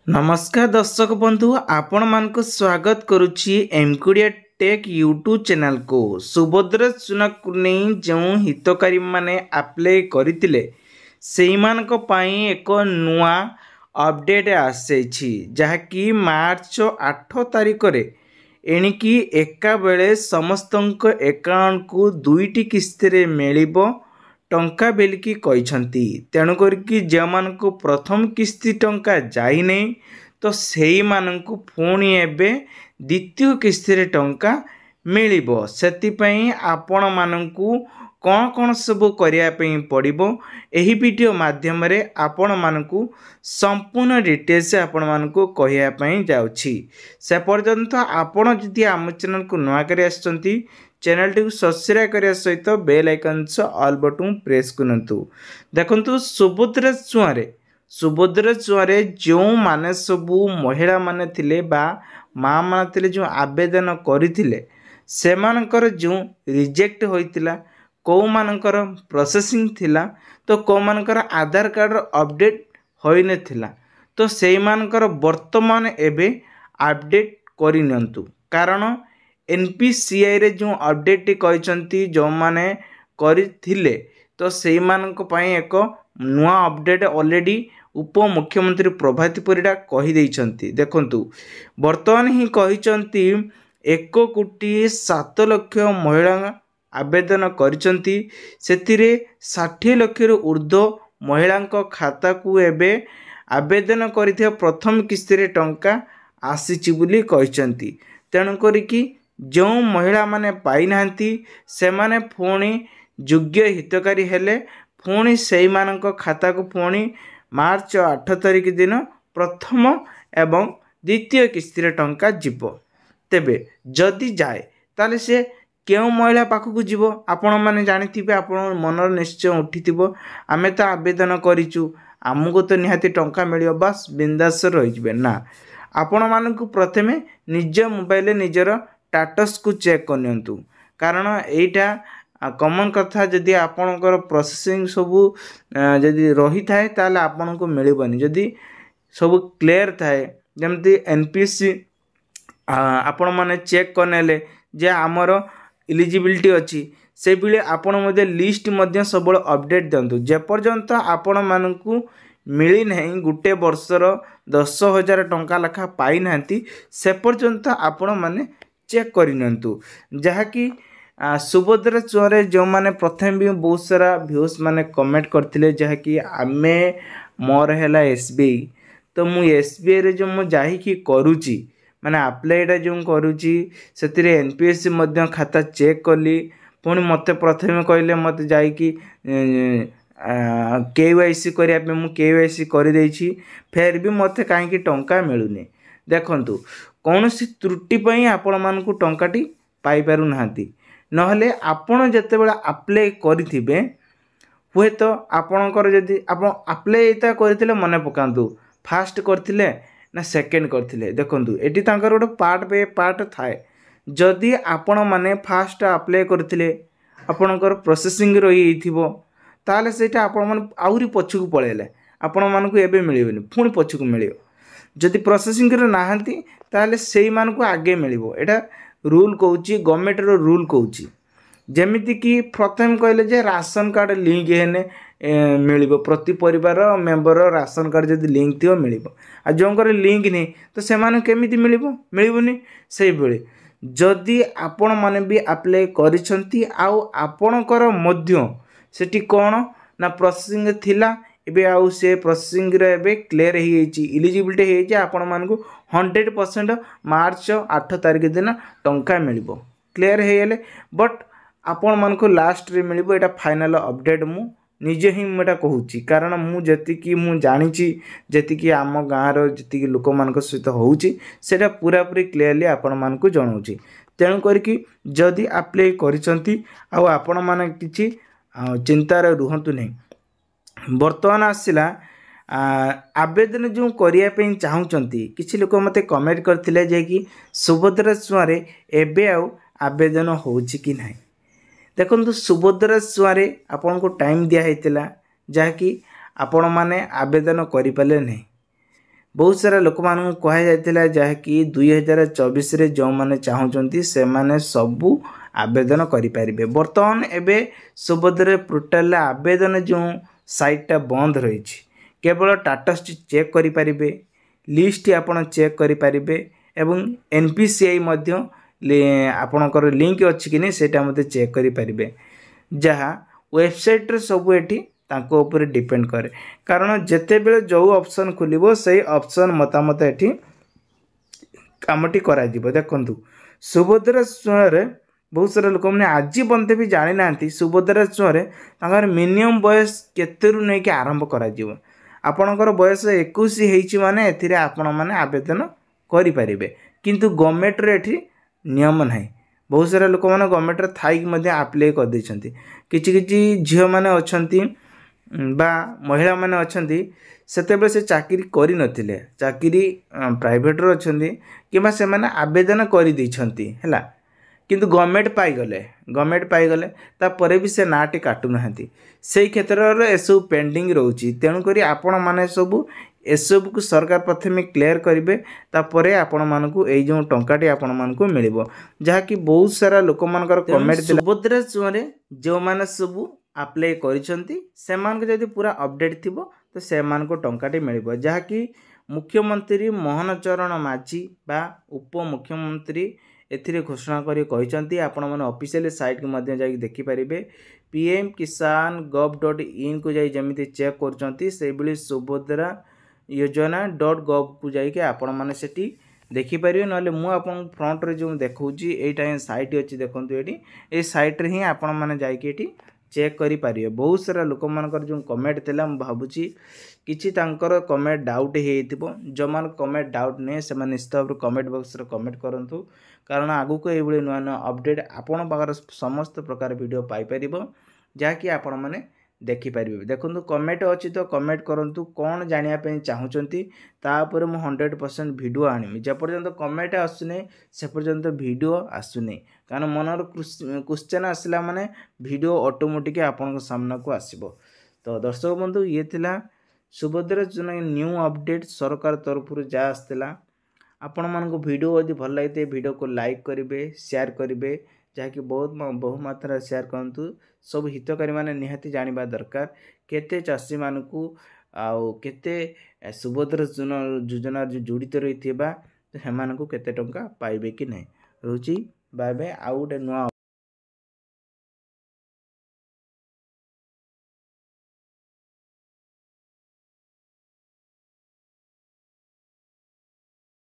नमस्कार दर्शक बंधु आपण मानक स्वागत करुच्ची एमकुडिया टेक यूट्यूब चैनल को। सुभद्रा चुनाव को नहीं जो हितकारी माने अप्लाई करथिले सेही मानक पई एक नुआ अपडेट आसेछि जहाँकि मार्च 8 तारिख रे एणिकी एका बेले समस्तक अकाउंट को दुईटी किस्ती रे मिलिबो टंका बेलिकी कहिसंती। तेणु करके जो मानक प्रथम किस्ती टंका जाई नहीं तो सेही मानक पुणी एबे द्वितीय किस्ती रे टंका मिलिबो। सेतिपई आपण मानकू कौन कौन सब करिया पई पड़िबो एही वीडियो माध्यम रे आपण मानकू संपूर्ण डिटेल्स आपण मानकू कहिया पई जाउछि। से पर्यंत आपण जदि आम चैनल को नवा करि आछंती चैनल टी सब्सक्राइब करने सहित bell icon all button press करंतु। देखंतु सुभद्रा चुआरे जो माने सबू महिला माने थिले बा माँ माने थिले जो आवेदन करथिले सेमानकर जो रिजेक्ट होइतिला को मानकर प्रोसेसिंग थिला तो को मानकर आधार कार्ड अपडेट होई नथिला तो सेई मानकर वर्तमान एबे अपडेट करिनंतु। कारण एनपीसीआई रे जो अपडेट कहते जो माने करथिले तो सेई मानक पई एक नुआ अपडेट ऑलरेडी उप मुख्यमंत्री प्रभाती परिडा कहि दैछंती। देखंतु वर्तमान ही कहिसंती 1,07 लाख महिला आवेदन करिसंती सेतिरे 60 लाख रु ऊर्ध्व महिला खाता को एबे आवेदन करिथिया प्रथम किस्ती रे टंका आसीची बुली कहिसंती। तेणु करिकी जो महिला माने पाई नांती से माने पुणी योग्य हितकारी हेले पुणी सेई मानक खाता को पुणी मार्च 8 तारिख दिन प्रथम एवं द्वितीय किस्ती रे टंका जीवो। तेबे जदि जाए ताले से केउ महिला पाखक जीवो आपण माने जानिथिबे आपण मनर निश्चय उठिथिबो आमे तो आवेदन करिचु आमको तो निहाती टंका मिलियो बस बिंदास रहि जिवे ना। आपण मानकु प्रथमे निज मोबाइल निजर स्टेटस को चेक करनियंतु। कारण एटा कॉमन कथा जदि आपणकर प्रोसेसिंग सबू जदि रही थाए ताले आपन को मिलबनी जदि सब क्लियर थाए जमती एनपीसी आपण माने चेक करनेले जे आमर एलिजिबिलिटी अछि से बिले आपण मध्ये लिस्ट मध्ये सबल अपडेट दंतु। जे पर्यंत आपण मानकू मिली नहीं गुटे वर्षर 10,000 टंका लेखा पाई नांती से पर्यंत आपण माने चेक करिनंतु। जहाँकि सुभद्रा चुआरे जो माने प्रथम भी बहुत सारा व्यूज माने कमेंट करथिले जहाँकि आमे मोर हैला एसबीआई तो मु एसबीआई रे जो मु जाहि कि करूची माने अप्लाईटा जो करूची सेतिरे एनपीएससी मध्य खाता चेक कली पुणी मते प्रथम कहले मते जाई कि केवाईसी करिया पे मु केवाईसी करि देछि फेर भी मते काहे कि टंका मिलुनी। देखंतु कौनसी त्रुटि पई आपण मानकू टंकाटी पाई पारु नांती नहले आपण जते बेला अप्लाई करिथिबे हुए तो आपणकर जदि आपण अप्लाई एता करथिले मने पकांतु फास्ट करथिले ना सेकंड करथिले। देखंतु एटी तांकर गोटे पार्ट पे पार्ट थाए जदि आपण माने फास्ट अप्लाई करथिले आपणकर प्रोसेसिंग रही थिबो ताले सेटा आपण मन आउरी पछकु पळेले आपण मानकू एबे मिलिबनी पुणी पछकु मिलियो। जदि प्रोसेसिंग रे नाहंती ताले सेई मानकू आगे मिलिबो। एटा रूल कहूची गवर्नमेंट रो रूल कहूची जेमिति कि प्रथम कहले जे राशन कार्ड लिंक हेने मिलिबो प्रति परिवार मेंबर राशन कार्ड जदि लिंक थियो मिलिबो आ जोंकर लिंक नहीं तो से माने केमिति मिलिबो मिलिबोनी। सेई बेले जदि आपण माने भी अप्लाई करिसंती आउ आपणकर मध्य सेठी कोन ना प्रोसेसिंग थिला एबे आउ से प्रोसेसिंग रे एबे क्लियर हो जाइए इलिजिबिलिटी हो जाइए आपण मानकू 100% मार्च 8 तारिख दिन टंका मिलिबो क्लियर हो गले। बट आपण मानकू लास्ट रे मिलिबो एटा फाइनल अपडेट मु निजे ही मेटा कहूची कारण मु जति कि मु जानिची जति कि आम गाँव रो जति कि लोक मानक सहित होउची सेटा पूरा पूरी क्लियरली आपण मानकू जणाउची। तेणु करके जदि अप्लाई करिसंती आ आपण माने किछि चिंतार रुहंतु नहीं। वर्तमान आसला आवेदन जो करने चाहूँगी किसी लोक मत कमेंट करते जे कि सुभद्रा चुआरे एबे आवेदन होउची कि नहीं। देखो सुभद्रा चुआरे आपन को टाइम दिया होता जहाँकि आपण मैंने आवेदन करें नहीं बहुत सारा लोक मानू कहुला जहाँकि 2024 जो मैंने चाहूँगी से मैंने सबू आवेदन करें। बर्तमान एवं सुभद्रा पोर्टाल आवेदन जो साइटा बंद रही केवल स्टेटस चेक करें, लिस्ट आपड़ चेक करें एवं NPCI आपणकर लिंक अच्छी कि नहीं सेटा मते चेक करें जहाँ वेबसाइट रे सब एठी तांको ऊपर डिपेंड करे कारण जेते बेले जो ऑप्शन खुलिबो सही ऑप्शन मतामत एठी कामटी करा दिबो। देखंतु सुभद्रा रे बहुत सारा लोक मैंने आज बंदे भी जानी ना सुभद्रा रे तांकर मिनिमम बयस केतेरु नै के आरंभ करा दिबो। आपणकर बयस 21 हेछि माने एथिरे आपण माने आवेदन करि परिबे किंतु गवर्नमेंट रे एठी नियम नाही। बहुत सारा लोक मैंने गवर्नमेंट रे थाइक मध्ये अप्लाई कर दैछंती किछि किछि झियो माने अछंती बा महिला माने अछंती सेतेबे से चाकरी करि नथिले चाकरी प्राइवेट रो अछंती किबा से माने आवेदन करि दैछंती हैला किंतु गवर्नमेंट पाइगले तापर भी से नाटी काटू नाहंती सेही क्षेत्र रे एसु पेंडिंग रहउची। तेणु करी आपण माने सब एसबू को सरकार प्रथमे क्लियर करेंगे तापर आपण मानकू एई जो टंकाटी आपण मानकू मिलिबो जहाँकि बहुत सारा लोक मानकर कमेंट सुभद्रा रे जो माने सब अप्लाई करिसंती सेमान के जदी पूरा अपडेट थिबो तो सेमान को टंकाटी मिलिबो जहाँकि मुख्यमंत्री मोहन चरण माझी बा उप मुख्यमंत्री एथिरे घोषणा करी कहिसंती आपण माने ऑफिशियल साइट के माध्यम जाई देखि परिबे pmkisan.gov.in को जाई जेमिति चेक करचंती से बेली सुभद्रा योजना.gov को जाइके आपण माने सेठी देखि परिबे नले मु आपन फ्रंट रे जो देखौची एटा साइट अछि देखंतु एठी ए साइट रे ही आपण माने जाइके एठी चेक करि परिबे। बहुत सारा लोक मानकर जो कमेंट थिला म भाबुची किछि तांकर कमेंट डाउट हेइथिबो जो मान कमेंट डाउट ने से माने निश्चित कमेंट बॉक्स रे कमेंट करंतु कारण आगु को एबळे नुआ नुआ अपडेट आपण पाकर समस्त प्रकार वीडियो पाई परिबो जाकि आपण माने देखि परिबे। देखंतु कमेंट अछि तो कमेंट करंतु कोन जानिया पे चाहूचंती तापर मु 100% वीडियो आनिमी जे पर्यंत कमेंट आसुने से पर्यंत वीडियो आसुने कारण मनर क्वेश्चन आसला माने वीडियो ऑटोमेटिक आपन सामना को आसीबो। तो दर्शक बंधु ये थिला सुभद्रा योजना न्यू अपडेट सरकार तरफ जा आस्तेला आपण मानको वीडियो यदि भल लागिते वीडियो को लाइक करेंगे शेयर करेंगे जहाँकि बहु मात्रा शेयर करंतु सब हितकारी माने निहाती जानिबा दरकार केते चाषी मानकू आउ केते सुभद्रा योजना जो जोड़ित रही हेमानकू केते टंका पाइबे कि नहीं रोची बाय बाय आउ गोटे नुआ